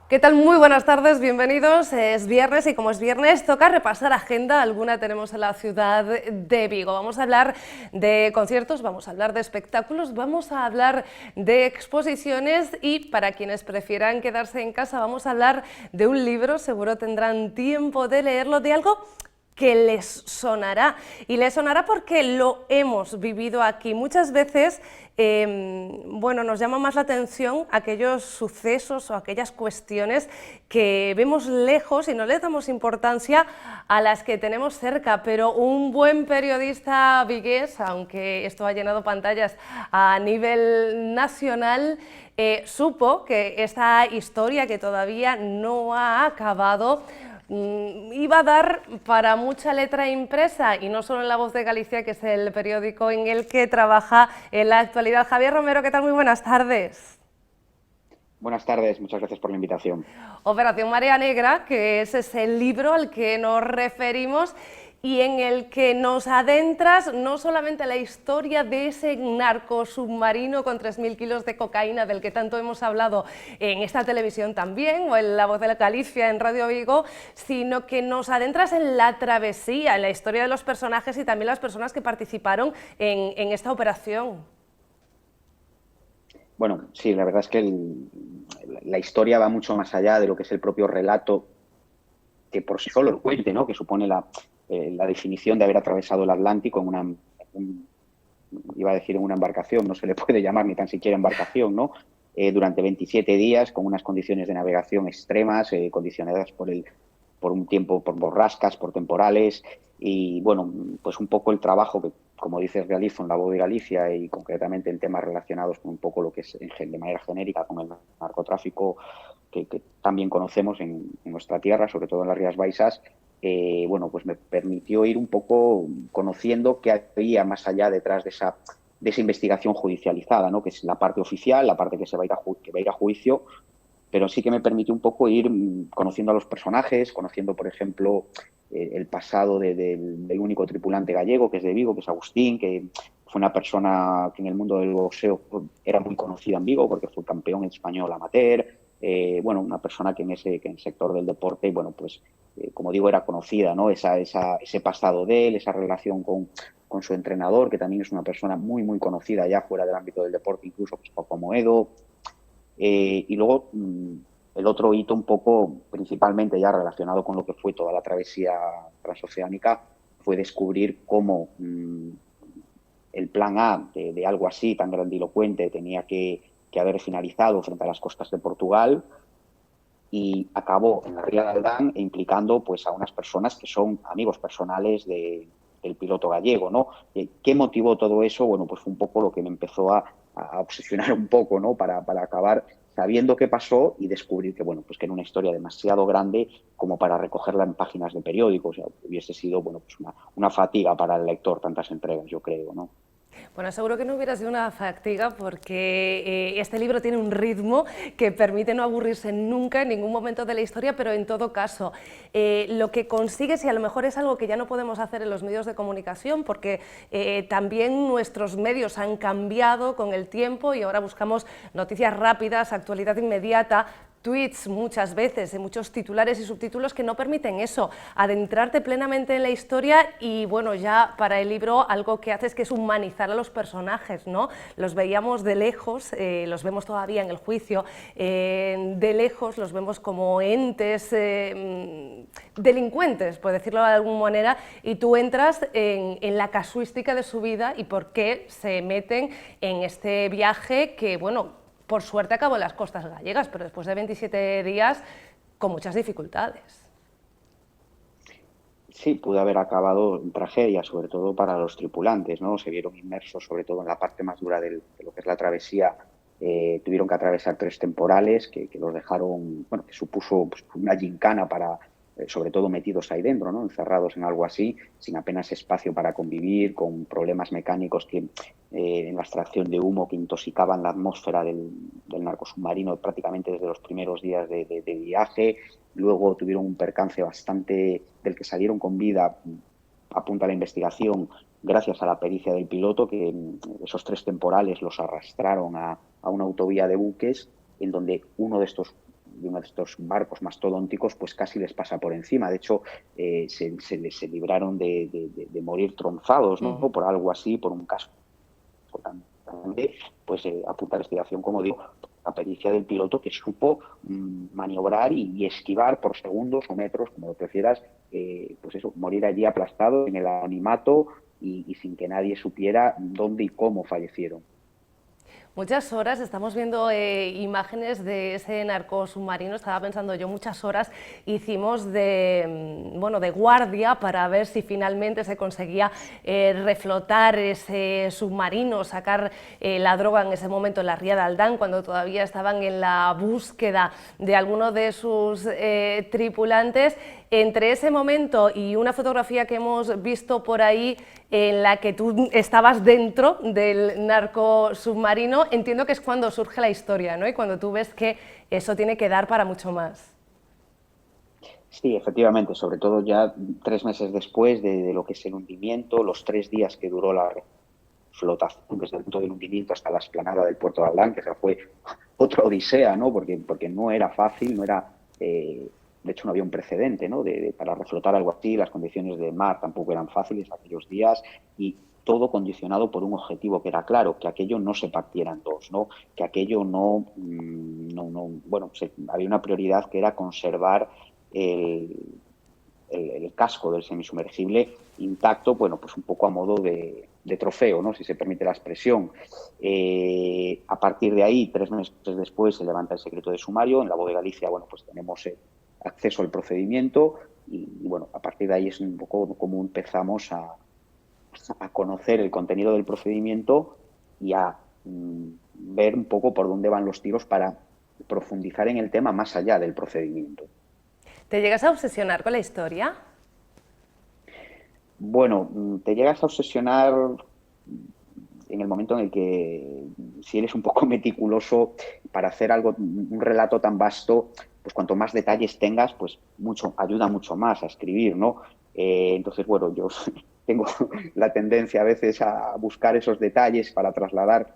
¿Qué tal? Muy buenas tardes, bienvenidos. Es viernes y como es viernes toca repasar agenda, alguna tenemos en la ciudad de Vigo. Vamos a hablar de conciertos, vamos a hablar de espectáculos, vamos a hablar de exposiciones y para quienes prefieran quedarse en casa vamos a hablar de un libro, seguro tendrán tiempo de leerlo, de algo que les sonará, y les sonará porque lo hemos vivido aquí. Muchas veces bueno, nos llama más la atención aquellos sucesos o aquellas cuestiones que vemos lejos y no le damos importancia a las que tenemos cerca, pero un buen periodista vigués, aunque esto ha llenado pantallas a nivel nacional, supo que esta historia que todavía no ha acabado iba a dar para mucha letra impresa y no solo en La Voz de Galicia, que es el periódico en el que trabaja en la actualidad. Javier Romero, ¿qué tal? Muy buenas tardes. Buenas tardes, muchas gracias por la invitación. Operación Marea Negra, que ese es el libro al que nos referimos y en el que nos adentras no solamente a la historia de ese narco submarino con 3.000 kilos de cocaína del que tanto hemos hablado en esta televisión también, o en La Voz de la Galicia, en Radio Vigo, sino que nos adentras en la travesía, en la historia de los personajes y también las personas que participaron en esta operación. Bueno, sí, la verdad es que la historia va mucho más allá de lo que es el propio relato que por sí solo el cuente, ¿no? Que supone la definición de haber atravesado el Atlántico en iba a decir en una embarcación, no se le puede llamar ni tan siquiera embarcación, ¿no? Durante 27 días con unas condiciones de navegación extremas, condicionadas por un tiempo, por borrascas, por temporales y, bueno, pues un poco el trabajo que, como dices, realizo en La Voz de Galicia y concretamente en temas relacionados con un poco lo que es de manera genérica con el narcotráfico que también conocemos en nuestra tierra, sobre todo en las Rías Baixas, bueno, pues me permitió ir un poco conociendo qué había más allá detrás de esa investigación judicializada, ¿no? Que es la parte oficial, la parte que va a ir a juicio, pero sí que me permitió un poco ir conociendo a los personajes, conociendo, por ejemplo, el pasado del único tripulante gallego, que es de Vigo, que es Agustín, que fue una persona que en el mundo del boxeo era muy conocida en Vigo porque fue campeón español amateur. Bueno, una persona que en el sector del deporte, bueno, pues como digo, era conocida, ¿no? Ese pasado de él, esa relación con su entrenador, que también es una persona muy, muy conocida ya fuera del ámbito del deporte, incluso pues, Paco Moedo. Y luego el otro hito un poco, principalmente ya relacionado con lo que fue toda la travesía transoceánica, fue descubrir cómo el plan A de algo así tan grandilocuente tenía que haber finalizado frente a las costas de Portugal y acabó en la Ría de Aldán implicando pues a unas personas que son amigos personales del piloto gallego, ¿no? ¿Qué motivó todo eso? Bueno, pues fue un poco lo que me empezó a obsesionar un poco, ¿no? Para acabar sabiendo qué pasó y descubrir que, bueno, pues que era una historia demasiado grande como para recogerla en páginas de periódicos. O sea, hubiese sido, bueno, pues una fatiga para el lector tantas entregas, yo creo, ¿no? Bueno, seguro que no hubiera sido una fatiga porque este libro tiene un ritmo que permite no aburrirse nunca en ningún momento de la historia, pero en todo caso, lo que consigues, y a lo mejor es algo que ya no podemos hacer en los medios de comunicación, porque también nuestros medios han cambiado con el tiempo y ahora buscamos noticias rápidas, actualidad inmediata, tweets muchas veces, de muchos titulares y subtítulos que no permiten eso, adentrarte plenamente en la historia y bueno, ya para el libro algo que haces que es humanizar a los personajes, ¿no? Los veíamos de lejos, los vemos todavía en el juicio, de lejos los vemos como entes delincuentes, por decirlo de alguna manera, y tú entras en la casuística de su vida y por qué se meten en este viaje que, bueno, por suerte acabó en las costas gallegas, pero después de 27 días con muchas dificultades. Sí, pudo haber acabado en tragedia, sobre todo para los tripulantes, ¿no? Se vieron inmersos, sobre todo en la parte más dura de lo que es la travesía. Tuvieron que atravesar 3 temporales que los dejaron, bueno, que supuso pues, una gincana para sobre todo metidos ahí dentro, ¿no? Encerrados en algo así, sin apenas espacio para convivir, con problemas mecánicos que en la extracción de humo que intoxicaban la atmósfera del narcosubmarino prácticamente desde los primeros días de viaje. Luego tuvieron un percance bastante del que salieron con vida, apunta la investigación, gracias a la pericia del piloto, que esos 3 temporales los arrastraron a una autovía de buques en donde uno de estos barcos mastodónticos pues casi les pasa por encima. De hecho, se libraron de morir tronzados, ¿no? Por algo así, por un casco tan grande. Pues apunta la investigación, como digo, la pericia del piloto, que supo maniobrar y esquivar por segundos o metros, como lo prefieras, pues eso, morir allí aplastado en el anonimato y sin que nadie supiera dónde y cómo fallecieron. Muchas horas, estamos viendo imágenes de ese narcosubmarino, estaba pensando yo, muchas horas hicimos de guardia para ver si finalmente se conseguía reflotar ese submarino, sacar la droga en ese momento en la ría de Aldán, cuando todavía estaban en la búsqueda de alguno de sus tripulantes. Entre ese momento y una fotografía que hemos visto por ahí en la que tú estabas dentro del narcosubmarino, entiendo que es cuando surge la historia, ¿no? Y cuando tú ves que eso tiene que dar para mucho más. Sí, efectivamente, sobre todo ya 3 meses después de lo que es el hundimiento, los 3 días que duró la flotación desde el punto del hundimiento hasta la explanada del puerto de Aldán, que esa fue otra odisea, ¿no? Porque no era fácil, no era... de hecho, no había un precedente, ¿no? Para reflotar algo así, las condiciones de mar tampoco eran fáciles aquellos días y todo condicionado por un objetivo que era claro, que aquello no se partiera en dos, ¿no? Que aquello había una prioridad que era conservar el casco del semisumergible intacto, bueno, pues un poco a modo de trofeo, ¿no? Si se permite la expresión. A partir de ahí, 3 meses después, se levanta el secreto de sumario. En la voz de Galicia, bueno, pues tenemos acceso al procedimiento y, bueno, a partir de ahí es un poco como empezamos a conocer el contenido del procedimiento y a ver un poco por dónde van los tiros para profundizar en el tema más allá del procedimiento. ¿Te llegas a obsesionar con la historia? Bueno, te llegas a obsesionar en el momento en el que, si eres un poco meticuloso para hacer algo, un relato tan vasto, pues cuanto más detalles tengas, pues ayuda mucho más a escribir, ¿no? Entonces, bueno, yo tengo la tendencia a veces a buscar esos detalles para trasladar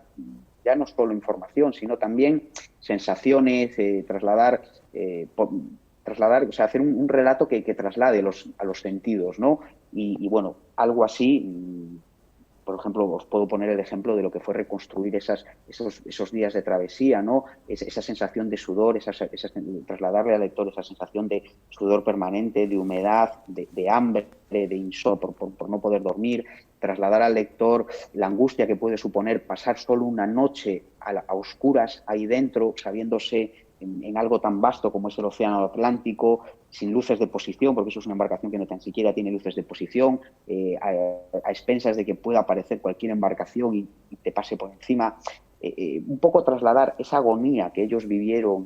ya no solo información, sino también sensaciones, trasladar, o sea, hacer un relato que traslade a los sentidos, ¿no? Y bueno, algo así, por ejemplo, os puedo poner el ejemplo de lo que fue reconstruir esos días de travesía, ¿no? Esa sensación de sudor, trasladarle al lector esa sensación de sudor permanente, de humedad, de hambre, de insomnio por no poder dormir, trasladar al lector la angustia que puede suponer pasar solo una noche a oscuras ahí dentro, sabiéndose en algo tan vasto como es el Océano Atlántico, sin luces de posición, porque eso es una embarcación que no tan siquiera tiene luces de posición, a expensas de que pueda aparecer cualquier embarcación y te pase por encima. Un poco trasladar esa agonía que ellos vivieron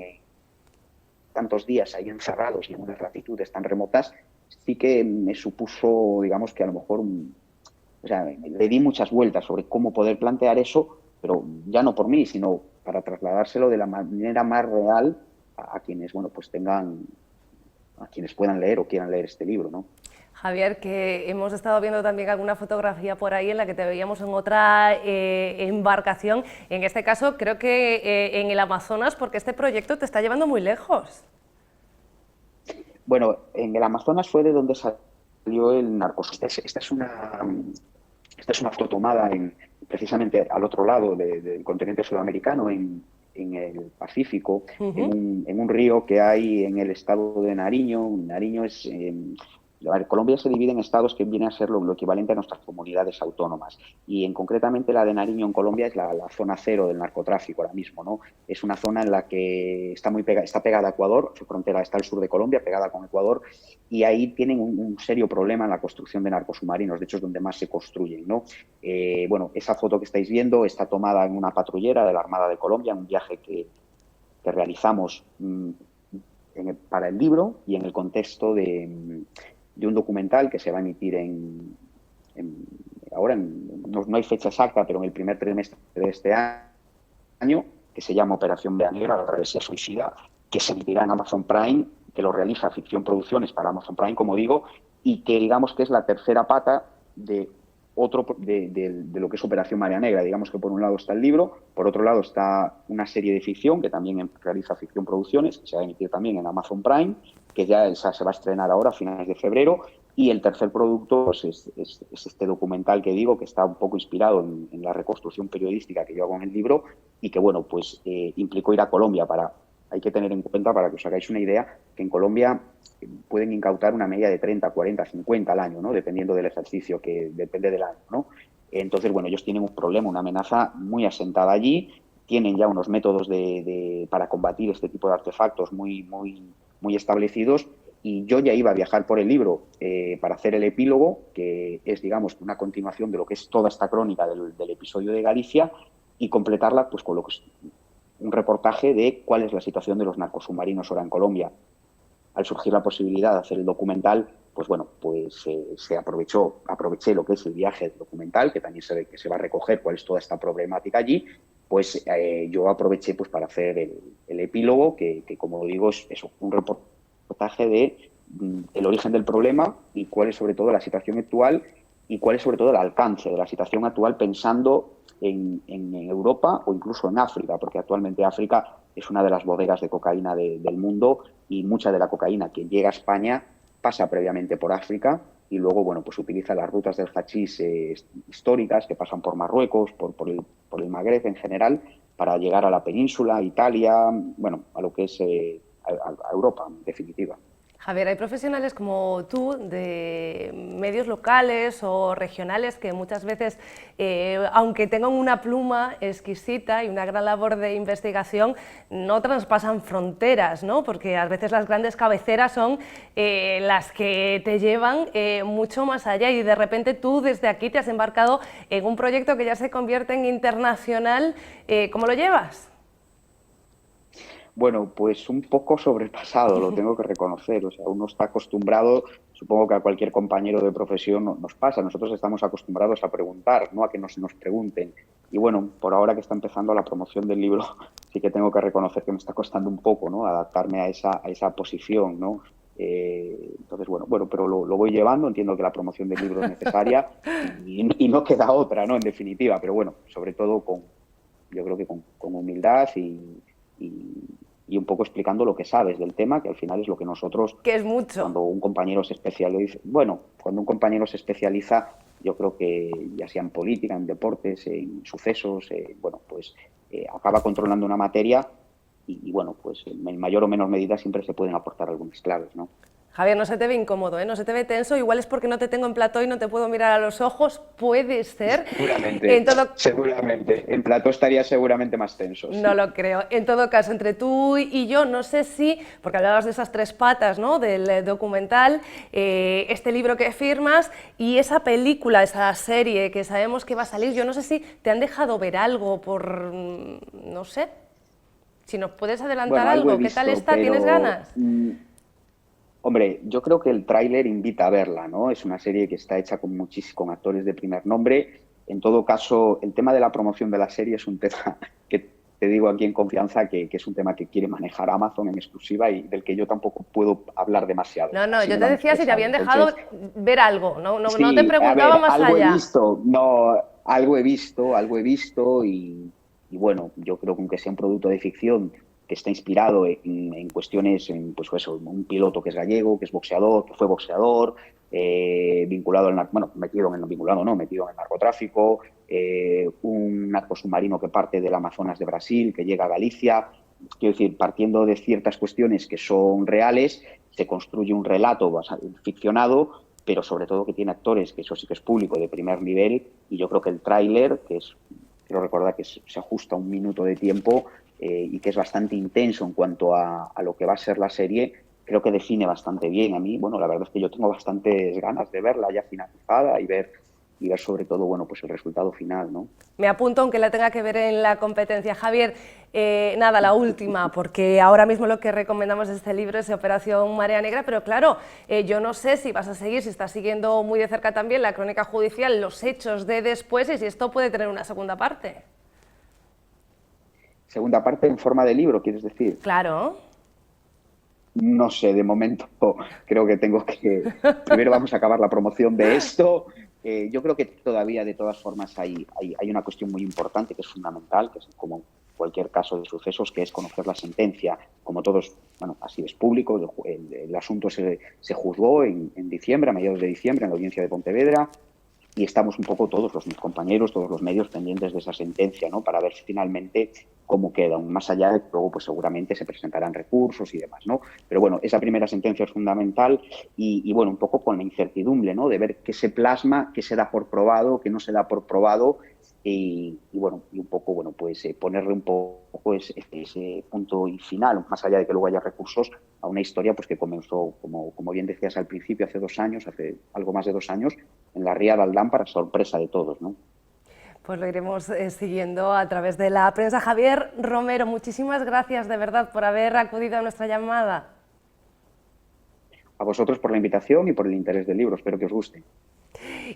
tantos días ahí encerrados y en unas latitudes tan remotas, sí que me supuso, digamos, que a lo mejor, o sea, le di muchas vueltas sobre cómo poder plantear eso, pero ya no por mí, sino para trasladárselo de la manera más real a quienes, bueno, pues a quienes puedan leer o quieran leer este libro, ¿no? Javier, que hemos estado viendo también alguna fotografía por ahí en la que te veíamos en otra embarcación, en este caso creo que en el Amazonas, porque este proyecto te está llevando muy lejos. Bueno, en el Amazonas fue de donde salió el Narcos. Esta es una foto tomada precisamente al otro lado del continente sudamericano, en el Pacífico, en un río que hay en el estado de Nariño. Nariño es... Colombia se divide en estados que viene a ser lo equivalente a nuestras comunidades autónomas y concretamente la de Nariño en Colombia es la zona cero del narcotráfico ahora mismo, ¿no? Es una zona en la que está pegada a Ecuador, su frontera está al sur de Colombia, pegada con Ecuador, y ahí tienen un serio problema en la construcción de narcosubmarinos, de hecho es donde más se construyen, ¿no? Bueno, esa foto que estáis viendo está tomada en una patrullera de la Armada de Colombia, en un viaje que realizamos para el libro y en el contexto de un documental que se va a emitir ahora, no hay fecha exacta, pero en el primer trimestre de este año, que se llama Operación Vea Negra, la travesía suicida, que se emitirá en Amazon Prime, que lo realiza Ficción Producciones para Amazon Prime, como digo, y que digamos que es la tercera pata de lo que es Operación Marea Negra. Digamos que por un lado está el libro, por otro lado está una serie de ficción que también realiza Ficción Producciones, que se va a emitir también en Amazon Prime, que ya se va a estrenar ahora a finales de febrero, y el tercer producto pues, es este documental que digo, que está un poco inspirado en la reconstrucción periodística que yo hago en el libro y que, bueno, pues implicó ir a Colombia. Hay que tener en cuenta, para que os hagáis una idea, que en Colombia pueden incautar una media de 30, 40, 50 al año, ¿no? Dependiendo del ejercicio, que depende del año, ¿no? Entonces, bueno, ellos tienen un problema, una amenaza muy asentada allí, tienen ya unos métodos para combatir este tipo de artefactos muy establecidos, y yo ya iba a viajar por el libro para hacer el epílogo, que es, digamos, una continuación de lo que es toda esta crónica del episodio de Galicia, y completarla pues con lo que es un reportaje de cuál es la situación de los narcosubmarinos ahora en Colombia. Al surgir la posibilidad de hacer el documental, pues bueno, pues aproveché lo que es el viaje del documental, que también se ve que se va a recoger cuál es toda esta problemática allí, pues yo aproveché pues para hacer el epílogo, que como digo es eso, un reportaje de el origen del problema y cuál es sobre todo la situación actual y cuál es sobre todo el alcance de la situación actual, pensando en Europa o incluso en África, porque actualmente África es una de las bodegas de cocaína del mundo, y mucha de la cocaína que llega a España pasa previamente por África y luego, bueno, pues utiliza las rutas del hachís históricas que pasan por Marruecos, por el Magreb en general, para llegar a la península, a Italia, bueno, a lo que es a Europa, en definitiva. Javier, hay profesionales como tú de medios locales o regionales que muchas veces, aunque tengan una pluma exquisita y una gran labor de investigación, no traspasan fronteras, ¿no? Porque a veces las grandes cabeceras son las que te llevan mucho más allá, y de repente tú desde aquí te has embarcado en un proyecto que ya se convierte en internacional. ¿Cómo lo llevas? Bueno, pues un poco sobrepasado, lo tengo que reconocer. O sea, uno está acostumbrado, supongo que a cualquier compañero de profesión nos pasa. Nosotros estamos acostumbrados a preguntar, no a que nos pregunten. Y bueno, por ahora que está empezando la promoción del libro, sí que tengo que reconocer que me está costando un poco, ¿no?, adaptarme a esa posición, ¿no? Entonces, bueno, pero lo voy llevando. Entiendo que la promoción del libro es necesaria y no queda otra, ¿no?, en definitiva. Pero bueno, sobre todo yo creo que con humildad y un poco explicando lo que sabes del tema, que al final es lo que nosotros... Que es mucho. Cuando un compañero se especializa... Bueno, cuando un compañero se especializa, yo creo que ya sea en política, en deportes, en sucesos, bueno, pues acaba controlando una materia y bueno, pues en mayor o menor medida siempre se pueden aportar algunas claves, ¿no? Javier, no se te ve incómodo, ¿eh? No se te ve tenso, igual es porque no te tengo en plató y no te puedo mirar a los ojos, puede ser. Seguramente. En plató estaría seguramente más tenso. No lo creo. En todo caso, entre tú y yo, no sé si, porque hablabas de esas tres patas, ¿no?, del documental, este libro que firmas y esa película, esa serie que sabemos que va a salir, yo no sé si te han dejado ver algo no sé, si nos puedes adelantar Bueno, algo, he visto, ¿qué tal está? ¿Tienes ganas? Hombre, yo creo que el tráiler invita a verla, ¿no? Es una serie que está hecha con actores de primer nombre. En todo caso, el tema de la promoción de la serie es un tema que te digo aquí en confianza que es un tema que quiere manejar Amazon en exclusiva y del que yo tampoco puedo hablar demasiado. No, Así yo me te lo han decía si te expresado. habían dejado ver algo, no te Sí, a preguntaba ver, más algo he allá. visto, no, algo he visto y bueno, yo creo que aunque sea un producto de ficción que está inspirado en cuestiones, pues eso, un piloto que es gallego, que es boxeador, que fue boxeador, vinculado metido en el narcotráfico, un narco submarino que parte del Amazonas de Brasil, que llega a Galicia. Quiero decir, partiendo de ciertas cuestiones que son reales, se construye un relato ficcionado, pero sobre todo que tiene actores, que eso sí que es público, de primer nivel, y yo creo que el tráiler, quiero recordar que se ajusta a 1 minuto de tiempo y que es bastante intenso en cuanto a lo que va a ser la serie, creo que define bastante bien. A mí, bueno, la verdad es que yo tengo bastantes ganas de verla ya finalizada y ver ver sobre todo, bueno, pues el resultado final, ¿no? Me apunto, aunque la tenga que ver en la competencia. Javier, nada, la última, porque ahora mismo lo que recomendamos de este libro es Operación Marea Negra, pero claro, yo no sé si vas a seguir, si estás siguiendo muy de cerca también la crónica judicial, los hechos de después, y si esto puede tener una segunda parte. Segunda parte en forma de libro, ¿quieres decir? Claro. No sé, de momento creo que tengo que... Primero vamos a acabar la promoción de esto. Yo creo que todavía, de todas formas, hay una cuestión muy importante que es fundamental, que es como cualquier caso de sucesos, que es conocer la sentencia. Como todos, bueno, así es público, el asunto se juzgó en diciembre, a mediados de diciembre, en la audiencia de Pontevedra, y estamos un poco todos mis compañeros, todos los medios pendientes de esa sentencia, ¿no? Para ver finalmente cómo queda, más allá de que luego pues seguramente se presentarán recursos y demás, ¿no? Pero bueno, esa primera sentencia es fundamental y bueno, un poco con la incertidumbre, ¿no? De ver qué se plasma, qué se da por probado, qué no se da por probado y bueno, y un poco, bueno, pues ponerle un poco ese punto y final, más allá de que luego haya recursos, a una historia pues que comenzó, como bien decías al principio, hace algo más de 2 años, en la Ría de Aldán, para sorpresa de todos, ¿no? Pues lo iremos siguiendo a través de la prensa. Javier Romero, muchísimas gracias de verdad por haber acudido a nuestra llamada. A vosotros por la invitación y por el interés del libro, espero que os guste.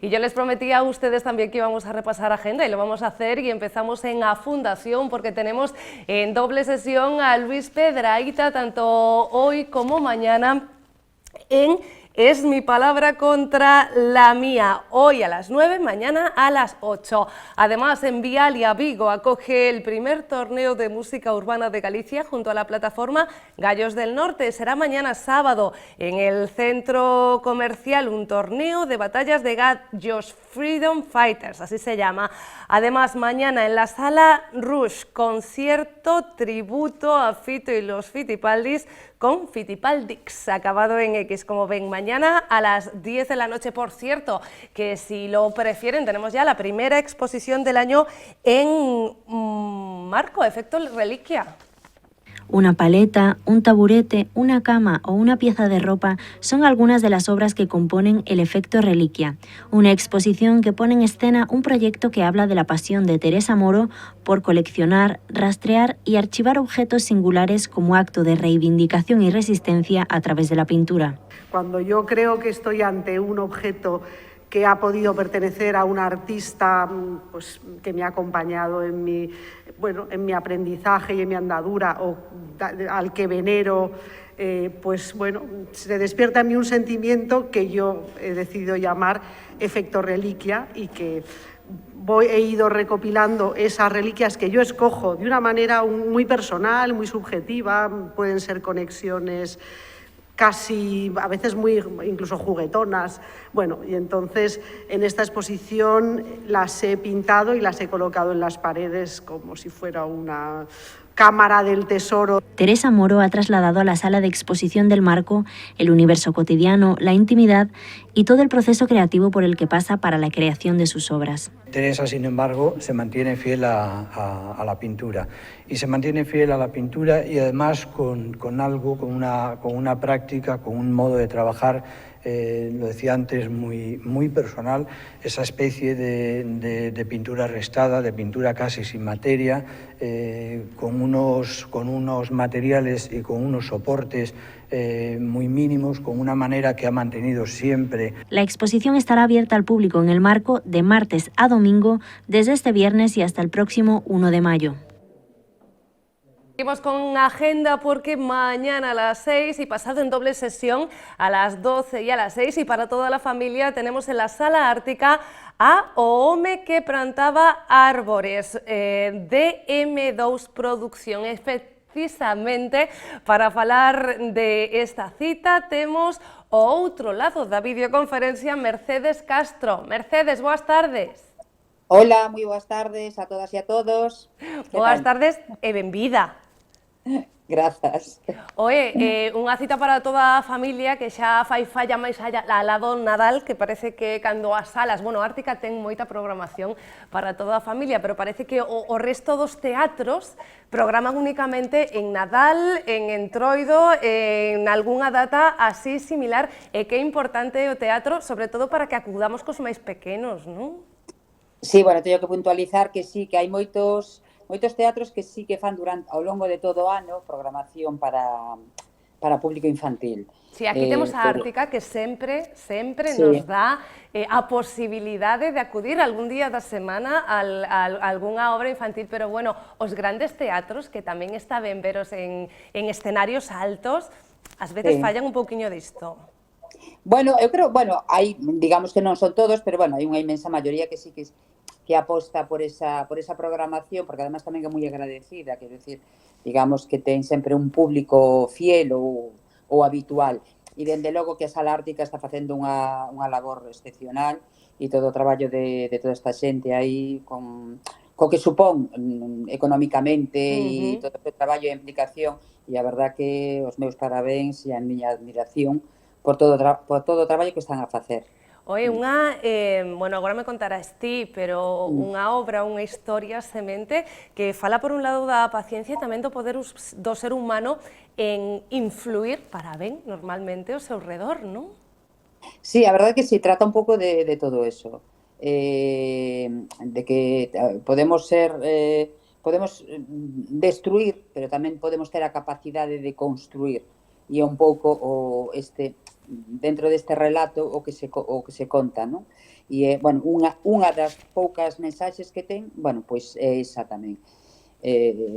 Y yo les prometí a ustedes también que íbamos a repasar agenda y lo vamos a hacer, y empezamos en A Fundación porque tenemos en doble sesión a Luis Pedrahita, tanto hoy como mañana, en Es mi palabra contra la mía, hoy a las 9, mañana a las 8. Además, en Vialia, Vigo, acoge el primer torneo de música urbana de Galicia junto a la plataforma Gallos del Norte. Será mañana sábado en el centro comercial, un torneo de batallas de gallos Freedom Fighters, así se llama. Además, mañana en la Sala Rush, concierto tributo a Fito y los Fitipaldis con Fitipaldix, acabado en X, como ven, mañana a las 10 de la noche. Por cierto, que si lo prefieren, tenemos ya la primera exposición del año en Marco, Efecto Reliquia. Una paleta, un taburete, una cama o una pieza de ropa son algunas de las obras que componen el Efecto Reliquia, una exposición que pone en escena un proyecto que habla de la pasión de Teresa Moro por coleccionar, rastrear y archivar objetos singulares como acto de reivindicación y resistencia a través de la pintura. Cuando yo creo que estoy ante un objeto que ha podido pertenecer a un artista pues, que me ha acompañado en mi aprendizaje y en mi andadura, o al que venero, pues bueno, se despierta en mí un sentimiento que yo he decidido llamar Efecto Reliquia, y que he ido recopilando esas reliquias que yo escojo de una manera muy personal, muy subjetiva. Pueden ser conexiones casi a veces muy incluso juguetonas. Bueno, y entonces en esta exposición las he pintado y las he colocado en las paredes como si fuera una cámara del tesoro. Teresa Moro ha trasladado a la sala de exposición del Marco el universo cotidiano, la intimidad y todo el proceso creativo por el que pasa para la creación de sus obras. Teresa, sin embargo, se mantiene fiel a la pintura. Y se mantiene fiel a la pintura y además con una práctica, con un modo de trabajar, lo decía antes, muy personal, esa especie de pintura restada, de pintura casi sin materia, con unos materiales y con unos soportes muy mínimos, con una manera que ha mantenido siempre. La exposición estará abierta al público en el Marco de martes a domingo, desde este viernes y hasta el próximo 1 de mayo. Seguimos con agenda porque mañana a las 6 y pasado en doble sesión a las 12 y a las 6, y para toda la familia tenemos en la Sala Ártica a o home que plantaba árbores, DM2 Producción. Precisamente para falar de esta cita temos ao outro lado da videoconferencia Mercedes Castro. Mercedes, boas tardes. Hola, moi boas tardes a todas e a todos. Boas tardes e benvida. Grazas. Oe, unha cita para toda a familia que xa fai falla máis al lado Nadal, que parece que cando as salas, bueno, Ártica ten moita programación para toda a familia, pero parece que o resto dos teatros programan únicamente en Nadal, en Entroido, en algunha data así similar, e que é importante o teatro, sobre todo para que acudamos cos máis pequenos, non? Sí, bueno, teño que puntualizar que sí, que hai moitos teatros que sí que fan ao longo de todo o ano programación para público infantil. Sí, aquí temos a Pero, Ártica que sempre sí, nos dá a posibilidade de acudir algún día da semana a algunha obra infantil, pero bueno, os grandes teatros, que tamén está ben veros en escenarios altos, ás veces sí. fallan un pouquiño disto. Bueno, eu creo, bueno, hai, digamos que non son todos, pero bueno, hai unha inmensa maioría que sí que aposta por esa programación, porque además tamén é moi agradecida, quero decir, digamos que ten sempre un público fiel ou habitual. E dende logo que a Sala Ártica está facendo unha labor excepcional e todo o traballo de toda esta xente aí co que supón económicamente e todo o traballo e implicación, e a verdad que os meus parabéns e a miña admiración por todo o traballo que están a facer. Oe, bueno, agora me contarás ti, pero unha obra, unha historia semente que fala por un lado da paciencia e tamén do poder do ser humano en influir para ben normalmente ao seu redor, non? Sí, a verdade é que sí, trata un pouco de todo eso. De que podemos destruir, pero tamén podemos ter a capacidade de construir. E é un pouco dentro deste relato o que se conta, non? E bueno, unha das poucas mensaxes que ten, bueno, pois é esa tamén.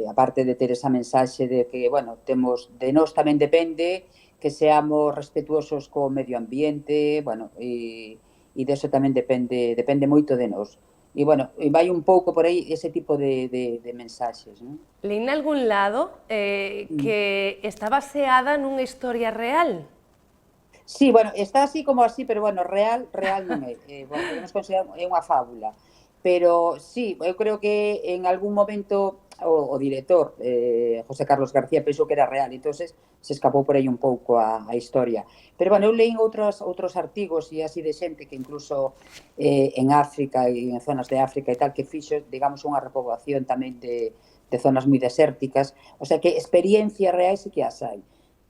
Aparte de ter esa mensaxe de que, bueno, de nós tamén depende que seamos respetuosos co medio ambiente, bueno, e deso tamén depende moito de nós. E, bueno, vai un pouco por aí ese tipo de mensaxes, non? Leín algún lado que está baseada nunha historia real. Sí, bueno, está así como así, pero, bueno, real non é. Bueno, podemos considerar é unha fábula. Pero, sí, eu creo que en algún momento o director, José Carlos García, pensou que era real, entonces se escapou por aí un pouco a historia. Pero, bueno, eu leín outros artigos e así de xente que incluso en África e en zonas de África e tal, que fixo, digamos, unha repoboación tamén de zonas moi desérticas, o sea que experiencias reais sí que as hai.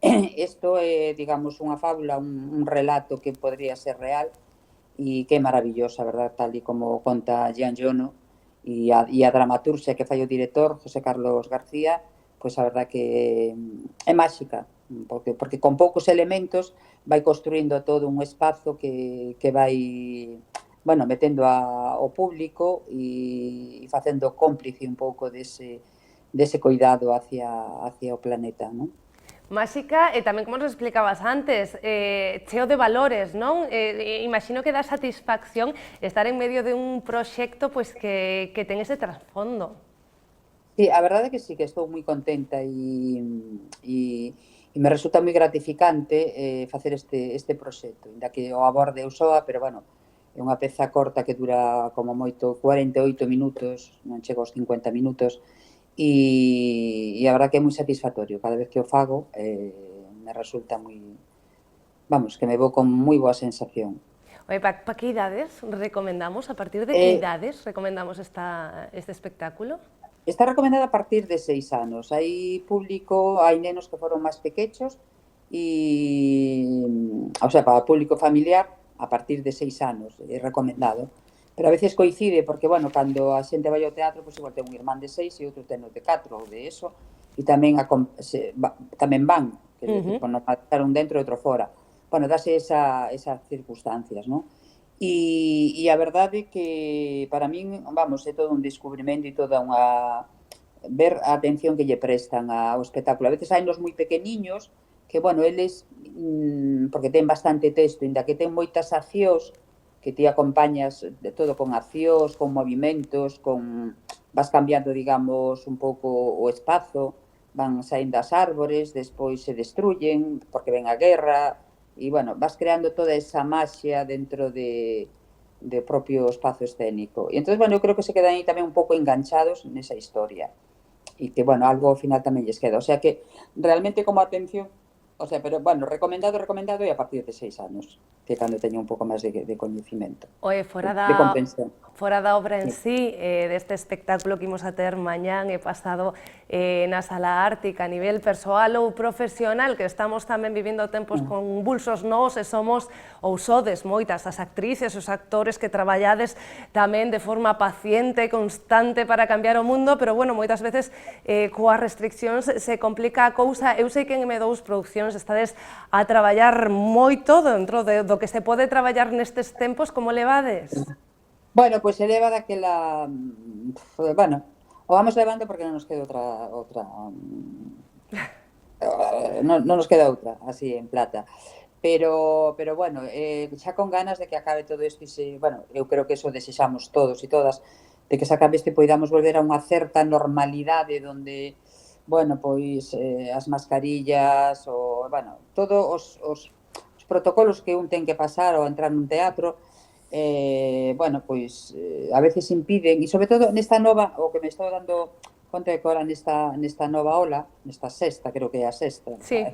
Isto é, digamos, unha fábula, un relato que podría ser real e que é maravillosa, verdad, tal e como conta Gian Jono e a dramaturxia que fai o director, José Carlos García, pois a verdad que é máxica, porque con poucos elementos vai construindo todo un espazo que vai, bueno, metendo ao público e facendo cómplice un pouco dese cuidado hacia o planeta, non? Máxica, e tamén, como nos explicabas antes, cheo de valores, non? Imagino que dá satisfacción estar en medio de un proxecto pois que ten ese trasfondo. Sí, a verdade é que sí, que estou moi contenta e me resulta moi gratificante facer este proxecto, inda que o aborde eu soa, pero, bueno, é unha peza corta que dura como moito 48 minutos, non chego aos 50 minutos, e a verdade que é moi satisfactorio. Cada vez que o fago me resulta moi... Vamos, que me vou con moi boa sensación. Oye, ¿para que idades recomendamos? ¿A partir de que idades recomendamos este espectáculo? Está recomendada a partir de 6 anos. Hai público, hai nenos que foron máis pequechos e, o sea, para o público familiar a partir de 6 anos é recomendado. Pero a veces coincide, porque, bueno, cando a xente vai ao teatro, pois igual ten un irmán de 6 e outro ten de 4 ou de eso, e tamén van, que non estar un dentro e outro fora. Bueno, dase esas circunstancias, non? E a verdade que para min, vamos, é todo un descubrimento e toda unha... ver a atención que lle prestan ao espectáculo. A veces hai nos moi pequeniños que, bueno, eles, porque ten bastante texto, inda que ten moitas accións, que ti acompañas de todo con accións, con movimentos, vas cambiando, digamos, un pouco o espazo, van saindo as árbores, despois se destruyen, porque ven a guerra, e, bueno, vas creando toda esa maxia dentro de propio espazo escénico. E entón, bueno, eu creo que se quedan aí tamén un pouco enganchados nesa historia. e que, bueno, algo ao final tamén lles queda. O sea que, realmente, como atención, o sea, pero, bueno, recomendado e a partir de 6 anos, que cando teña un pouco máis de coñecimento, Oe, fora de comprensión. da obra en sí, deste espectáculo que imos a ter mañán e pasado na Sala Ártica, a nivel persoal ou profesional, que estamos tamén vivindo tempos convulsos nós e somos, ou sodes moitas as actrices, os actores que traballades tamén de forma paciente e constante para cambiar o mundo, pero, bueno, moitas veces coas restriccións se complica a cousa. Eu sei que en M2 Produccións estades a traballar moito dentro do que se pode traballar nestes tempos. Como levades? Bueno, pois se leva daquela... Bueno, o vamos levando porque non nos queda outra non nos queda outra, así, en plata. Pero bueno, xa con ganas de que acabe todo isto e bueno, eu creo que eso desexamos todos e todas, de que se acabe isto e poidamos volver a unha certa normalidade donde, bueno, pois as mascarillas, bueno, todos os protocolos que un ten que pasar ao entrar nun teatro, bueno, pois a veces impiden, e sobre todo nesta nova, o que me estou dando conta de que ahora nesta nova ola, nesta sexta, creo que é a sexta, sí.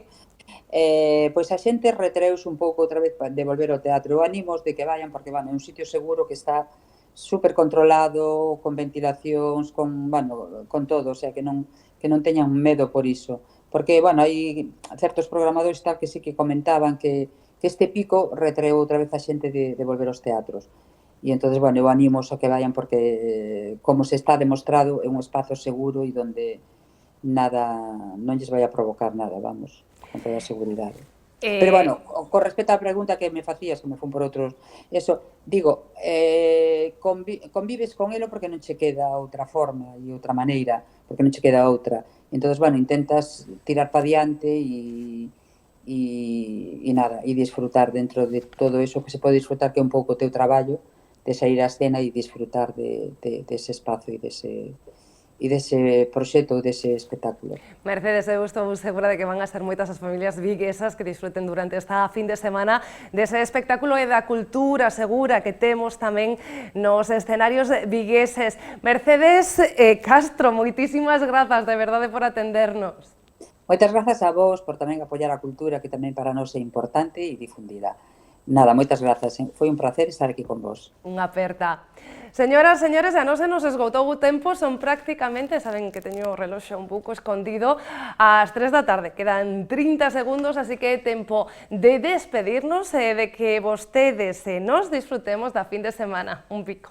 Pois a xente retreuse un pouco outra vez de volver ao teatro. Eu animo de que vayan, porque, bueno, é un sitio seguro que está super controlado, con ventilacións, con, bueno, con todo, o sea, que non teñan medo por iso. Porque, bueno, hai certos programadores tal que sí que comentaban que este pico retreou outra vez a xente de volver aos teatros. E entonces, bueno, eu animo a que vayan porque, como se está demostrado, é un espazo seguro e onde nada, non lles vai a provocar nada, vamos, con toda a seguridade. Pero, bueno, con respecto á pregunta que me facías, que me fun por outros, eso, digo, convives con elo porque non che queda outra forma e outra maneira, porque non che queda outra. Entonces, bueno, intentas tirar pa diante e nada, e disfrutar dentro de todo eso que se pode disfrutar, que é un pouco o teu traballo, de sair á escena e disfrutar dese espazo e dese proxecto, dese espectáculo. Mercedes, eu estou segura de que van a ser moitas as familias viguesas que disfruten durante esta fin de semana dese espectáculo e da cultura segura que temos tamén nos escenarios vigueses. Mercedes Castro, moitísimas grazas, de verdade, por atendernos. Moitas grazas a vos por tamén apoiar a cultura, que tamén para nós é importante e difundida. Nada, moitas grazas, foi un placer estar aquí con vos. Unha aperta. Señoras, señores, a nós se nos esgotou o tempo, son prácticamente, saben que teño o reloxo un pouco escondido, ás 3 da tarde, quedan 30 segundos, así que é tempo de despedirnos e de que vostedes e nos disfrutemos da fin de semana. Un pico.